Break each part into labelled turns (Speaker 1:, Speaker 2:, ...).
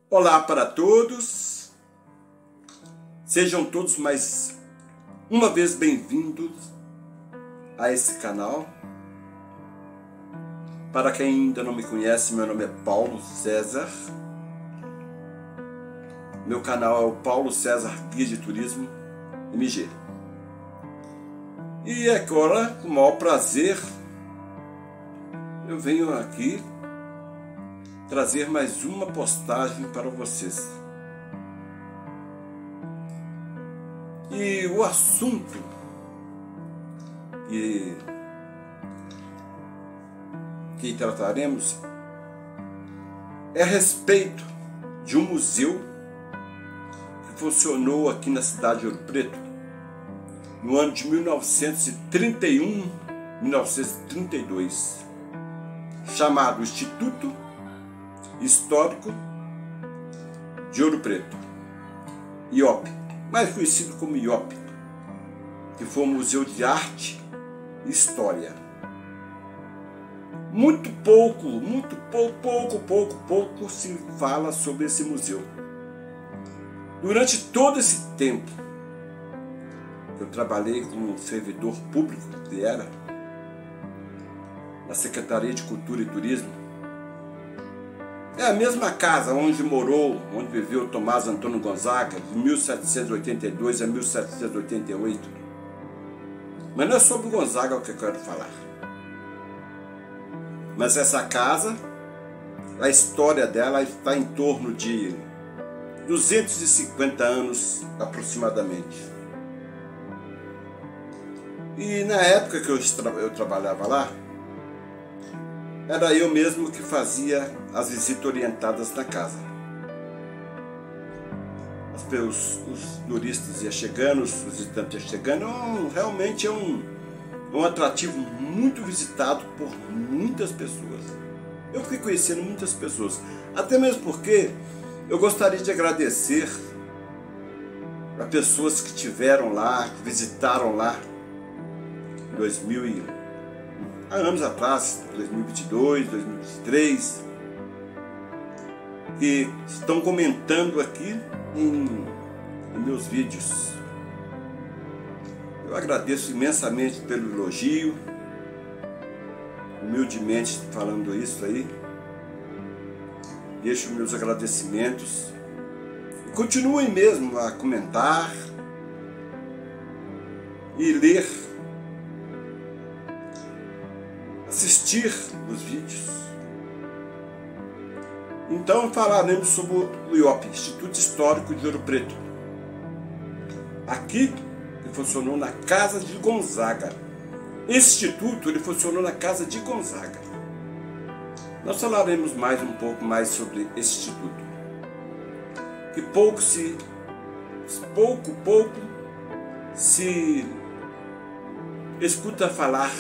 Speaker 1: Olá para todos, sejam todos mais uma vez bem-vindos a esse canal. Para quem ainda não me conhece, meu nome é Paulo César. Meu canal é o Paulo César Guia de Turismo MG. E agora, com o maior prazer, eu venho aqui trazer mais uma postagem para vocês. E o assunto que trataremos é a respeito de um museu que funcionou aqui na cidade de Ouro Preto no ano de 1931-1932, chamado Instituto Histórico de Ouro Preto, IOP, mais conhecido como IOP, que foi um museu de arte e história. Muito pouco se fala sobre esse museu. Durante todo esse tempo, eu trabalhei como servidor público, que era na Secretaria de Cultura e Turismo. É a mesma casa onde viveu Tomás Antônio Gonzaga, de 1782 a 1788. Mas não é sobre Gonzaga que eu quero falar. Mas essa casa, a história dela está em torno de 250 anos aproximadamente. E na época que eu trabalhava lá, era eu mesmo que fazia as visitas orientadas na casa. Os turistas iam chegando, os visitantes iam chegando. Realmente é um atrativo muito visitado por muitas pessoas. Eu fiquei conhecendo muitas pessoas, até mesmo porque eu gostaria de agradecer a pessoas que estiveram lá, que visitaram lá há anos atrás, 2022, 2023, que estão comentando aqui em meus vídeos. Eu agradeço imensamente pelo elogio, humildemente falando isso aí. Deixo meus agradecimentos e continuem mesmo a comentar e ler, assistir os vídeos. Então falaremos sobre o IOP, Instituto Histórico de Ouro Preto. Aqui ele funcionou na Casa de Gonzaga. Esse instituto ele funcionou na Casa de Gonzaga. Nós falaremos um pouco mais sobre esse instituto, que pouco se escuta falar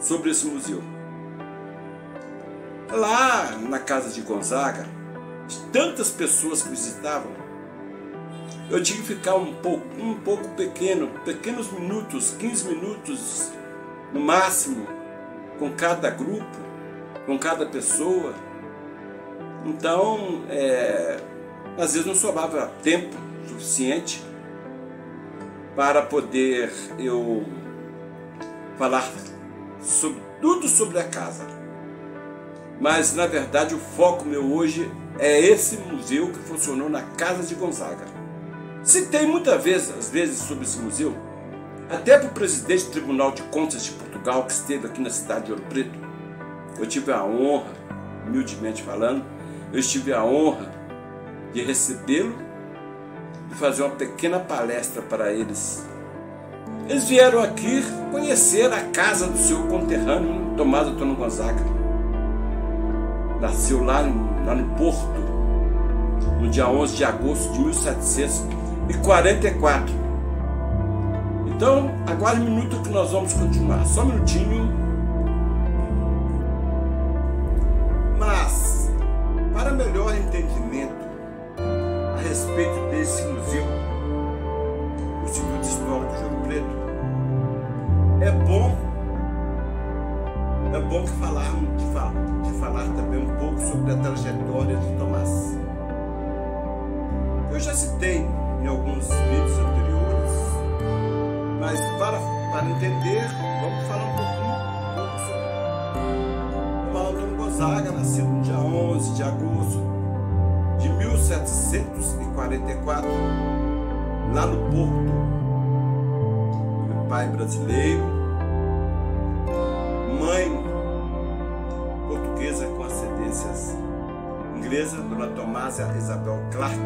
Speaker 1: sobre esse museu. Lá na Casa de Gonzaga, tantas pessoas que visitavam, eu tive que ficar um pouco pequenos minutos, 15 minutos no máximo, com cada grupo, com cada pessoa. Então, às vezes não sobrava tempo suficiente para poder eu falar tudo sobre a casa. Mas na verdade o foco meu hoje é esse museu que funcionou na Casa de Gonzaga. Citei muitas vezes sobre esse museu, até para o presidente do Tribunal de Contas de Portugal, que esteve aqui na cidade de Ouro Preto. Eu tive a honra, humildemente falando, de recebê-lo e fazer uma pequena palestra para eles. Eles vieram aqui conhecer a casa do seu conterrâneo, Tomás Antônio Gonzaga. Nasceu lá no Porto, no dia 11 de agosto de 1744. Então, aguarde um minuto que nós vamos continuar. Só um minutinho. Mas, para melhor entendimento a respeito desse museu, o Instituto Histórico de Ouro Preto, é bom que falar também um pouco sobre a trajetória de Tomás. eu já citei em alguns vídeos anteriores, mas para entender, vamos falar um pouco sobre o Antônio Gonzaga, nascido no dia 11 de agosto de 1744, lá no Porto. Pai brasileiro, mãe portuguesa com ascendências inglesa, Dona Tomásia Isabel Clark.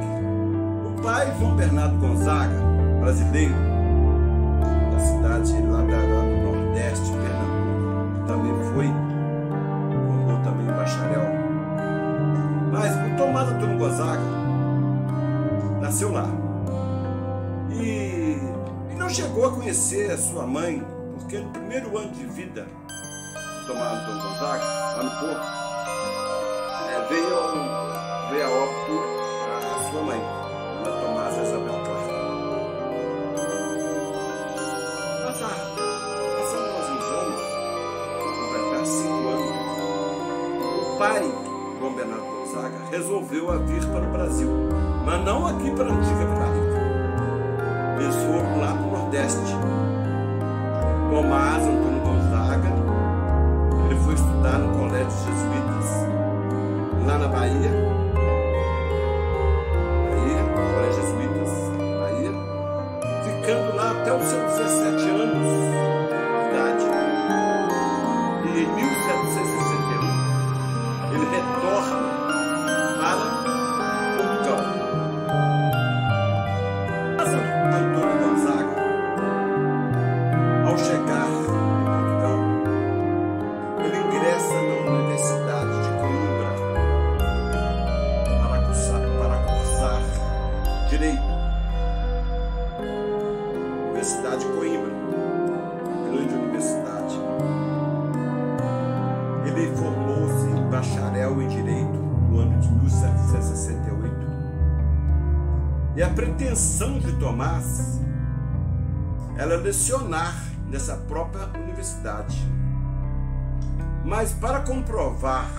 Speaker 1: O pai, João Bernardo Gonzaga, brasileiro, da cidade lá do Nordeste, Pernambuco, também formou também bacharel. Mas o Tomás Antônio Gonzaga nasceu lá e não chegou a conhecer a sua mãe, porque no primeiro ano de vida do Tomás Antônio Gonzaga, lá no Porto, veio a óbito a sua mãe, Dona Tomásia Isabel Clark. Passaram alguns anos, completar 5 anos, o pai, João Bernardo Gonzaga, resolveu vir para o Brasil, mas não aqui para a antiga Vila Rica. Eles foram lá para o Nordeste. Tomás Antônio Gonzaga, ele foi estudar no Colégio Jesuítas, lá na Bahia, Colégio Jesuítas, Bahia, ficando lá até os seus 17 anos de idade. E em 1761 ele retorna para Portugal. Antônio Gonzaga, ao chegar em Portugal, ele ingressa na Universidade de Coimbra para cursar Direito. Universidade de Coimbra, grande universidade. Ele formou-se bacharel em Direito no ano de 1768. E a pretensão de Tomás era lecionar nessa própria universidade. Mas para comprovar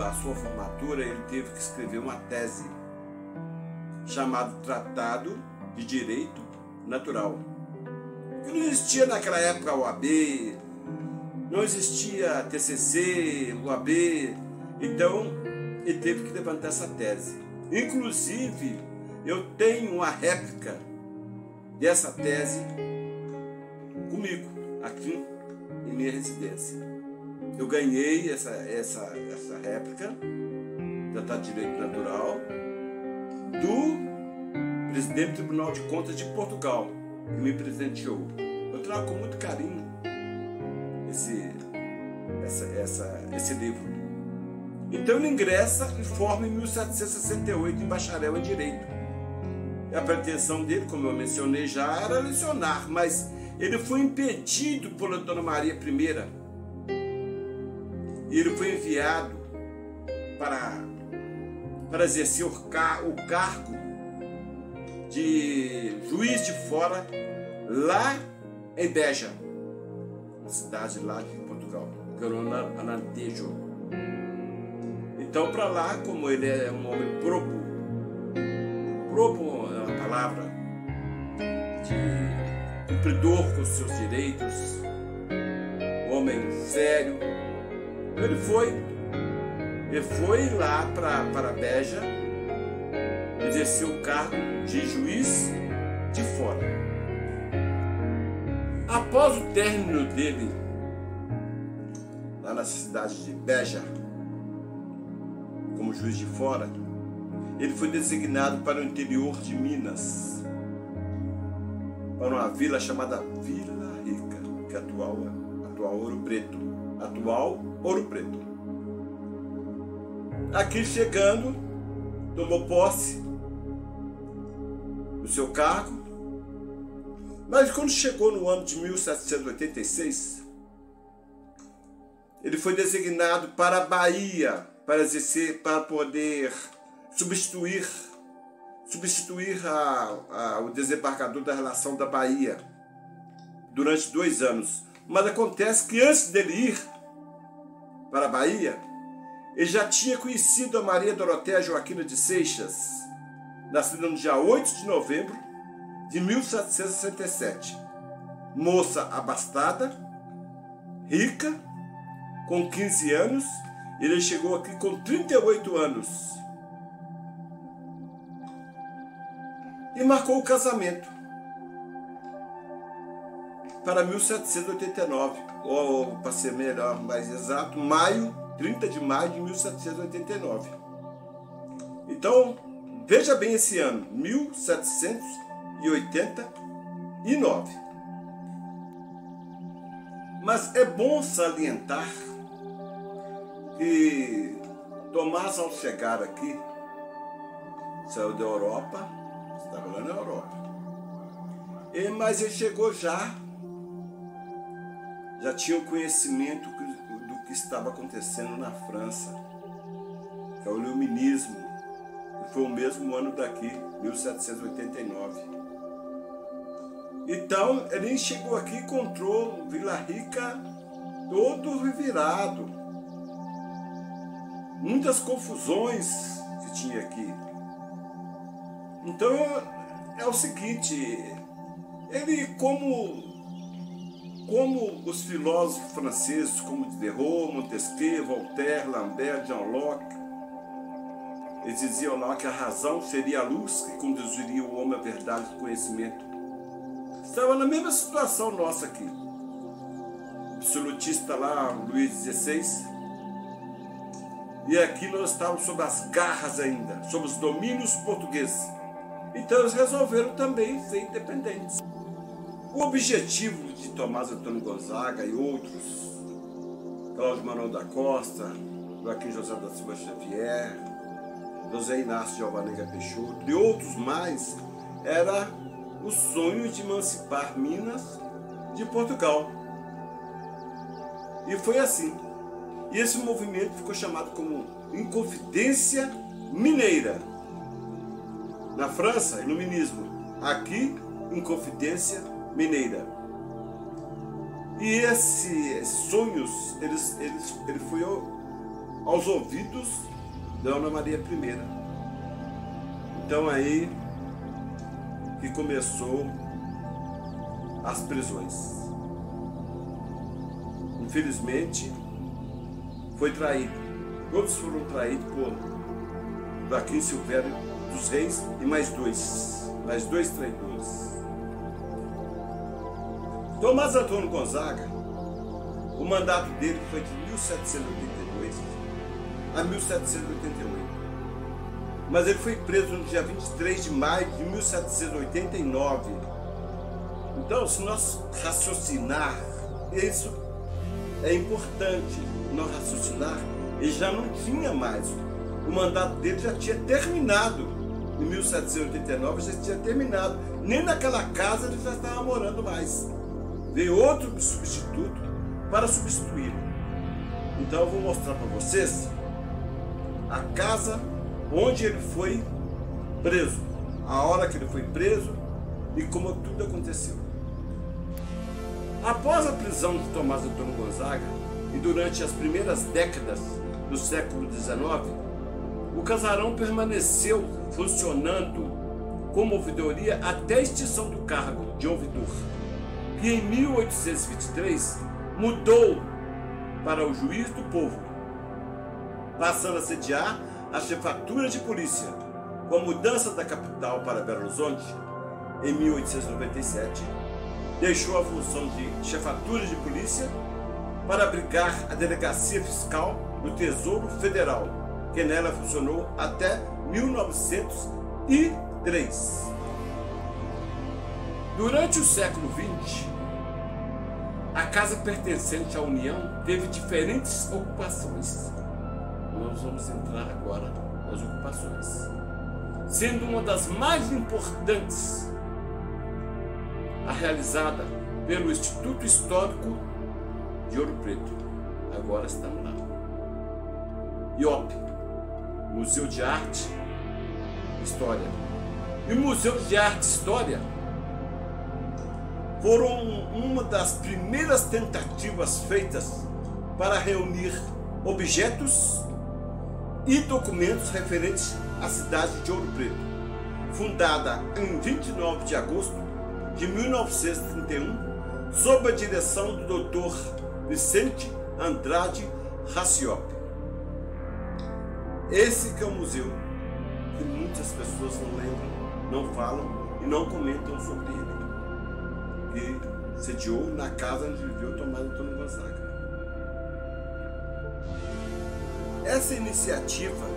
Speaker 1: a sua formatura, ele teve que escrever uma tese chamada Tratado de Direito Natural. Porque não existia naquela época o OAB, não existia TCC, OAB, então ele teve que levantar essa tese. Inclusive, eu tenho uma réplica dessa tese comigo, aqui em minha residência. Eu ganhei essa réplica, Tratado de Direito Natural, do presidente do Tribunal de Contas de Portugal, que me presenteou. Eu trago com muito carinho esse livro. Então ele ingressa e forma em 1768 em bacharel em Direito. E a pretensão dele, como eu mencionei já, era lecionar, mas ele foi impedido por Dona Maria I. E ele foi enviado para exercer o cargo de juiz de fora lá em Beja, uma cidade lá de Portugal, que era o Alentejo. Então, para lá, como ele é um homem probo é uma palavra de cumpridor com os seus direitos, homem sério, ele foi lá para Beja, exerceu o cargo de juiz de fora. Após o término dele, lá na cidade de Beja, como juiz de fora, ele foi designado para o interior de Minas, para uma vila chamada Vila Rica, que é atual Ouro Preto. Aqui chegando, tomou posse do seu cargo, mas quando chegou no ano de 1786, ele foi designado para a Bahia, para poder substituir o desembargador da Relação da Bahia durante 2 anos. Mas acontece que antes dele ir para a Bahia, ele já tinha conhecido a Maria Dorotéia Joaquina de Seixas, nascida no dia 8 de novembro de 1767. Moça abastada, rica, com 15 anos, ele chegou aqui com 38 anos. E marcou o casamento para 1789, ou para ser melhor, mais exato, 30 de maio de 1789. Então, veja bem esse ano, 1789. Mas é bom salientar que Tomás, ao chegar aqui, saiu da Europa, estava lá na Europa, mas ele chegou já tinha o conhecimento do que estava acontecendo na França, que é o iluminismo, que foi o mesmo ano daqui, 1789. Então, ele chegou aqui e encontrou Vila Rica todo revirado, muitas confusões que tinha aqui. Então, é o seguinte, ele como os filósofos franceses, como Diderot, Montesquieu, Voltaire, Lambert, John Locke, eles diziam lá que a razão seria a luz que conduziria o homem à verdade do conhecimento. Estava na mesma situação nossa aqui. O absolutista lá, Luís XVI, e aqui nós estávamos sob as garras ainda, sob os domínios portugueses. Então eles resolveram também ser independentes. O objetivo de Tomás Antônio Gonzaga e outros, Cláudio Manuel da Costa, Joaquim José da Silva Xavier, José Inácio de Alvarenga Peixoto e outros mais, era o sonho de emancipar Minas de Portugal. E foi assim. E esse movimento ficou chamado como Inconfidência Mineira. Na França, iluminismo. Aqui, Inconfidência Mineira. E esses sonhos, ele foi aos ouvidos da Ana Maria I. Então aí que começou as prisões. Infelizmente, foi traído. Todos foram traídos por Joaquim Silvério dos Reis e mais dois traidores. Tomás Antônio Gonzaga, o mandato dele foi de 1782 a 1788. Mas ele foi preso no dia 23 de maio de 1789. Então, se nós raciocinar, isso é importante, nós raciocinar, ele já não tinha mais. O mandato dele já tinha terminado. Em 1789 já tinha terminado. Nem naquela casa ele já estava morando mais. Veio outro substituto para substituí-lo. Então eu vou mostrar para vocês a casa onde ele foi preso, a hora que ele foi preso e como tudo aconteceu. Após a prisão de Tomás Antônio Gonzaga e durante as primeiras décadas do século XIX, o casarão permaneceu funcionando como ouvidoria até a extinção do cargo de ouvidor, que em 1823 mudou para o juiz do povo, passando a sediar a chefatura de polícia. Com a mudança da capital para Belo Horizonte, em 1897, deixou a função de chefatura de polícia para abrigar a delegacia fiscal do Tesouro Federal, que nela funcionou até 1903. Durante o século XX, a casa pertencente à União teve diferentes ocupações. Nós vamos entrar agora nas ocupações, sendo uma das mais importantes a realizada pelo Instituto Histórico de Ouro Preto. Agora estamos lá. IOP, Museu de Arte e História. E o Museu de Arte e História foram uma das primeiras tentativas feitas para reunir objetos e documentos referentes à cidade de Ouro Preto, fundada em 29 de agosto de 1931, sob a direção do Dr. Vicente Andrade Raciop. Esse que é o museu que muitas pessoas não lembram, não falam e não comentam sobre ele, que sediou na casa onde viveu Tomás Antônio Gonzaga. Essa iniciativa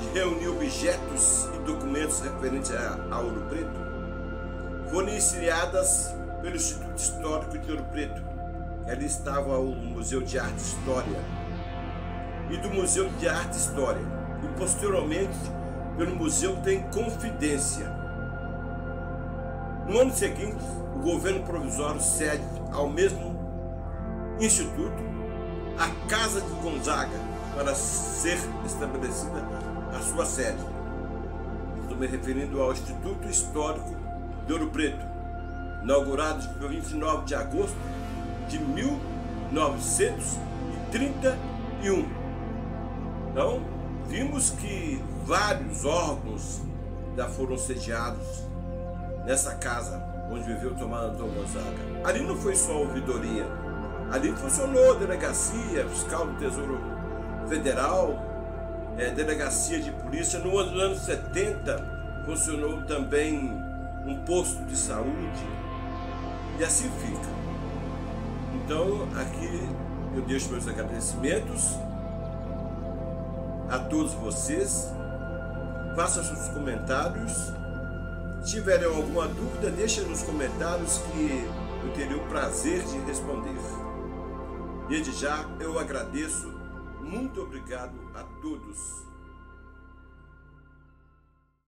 Speaker 1: de reunir objetos e documentos referentes a Ouro Preto foram iniciadas pelo Instituto Histórico de Ouro Preto. Ali estava o Museu de Arte e História e do Museu de Arte e História, e posteriormente pelo Museu tem Confidência. No ano seguinte, o governo provisório cede ao mesmo instituto a Casa de Gonzaga para ser estabelecida a sua sede. Estou me referindo ao Instituto Histórico de Ouro Preto, inaugurado dia 29 de agosto de 1931. Então, vimos que vários órgãos já foram sediados nessa casa onde viveu Tomás Antônio Gonzaga. Ali não foi só ouvidoria, ali funcionou delegacia, fiscal do Tesouro Federal, delegacia de polícia. Nos anos 70 funcionou também um posto de saúde, e assim fica. Então aqui eu deixo meus agradecimentos a todos vocês. Façam seus comentários. Se tiverem alguma dúvida, deixem nos comentários que eu terei o prazer de responder. Desde já eu agradeço. Muito obrigado a todos.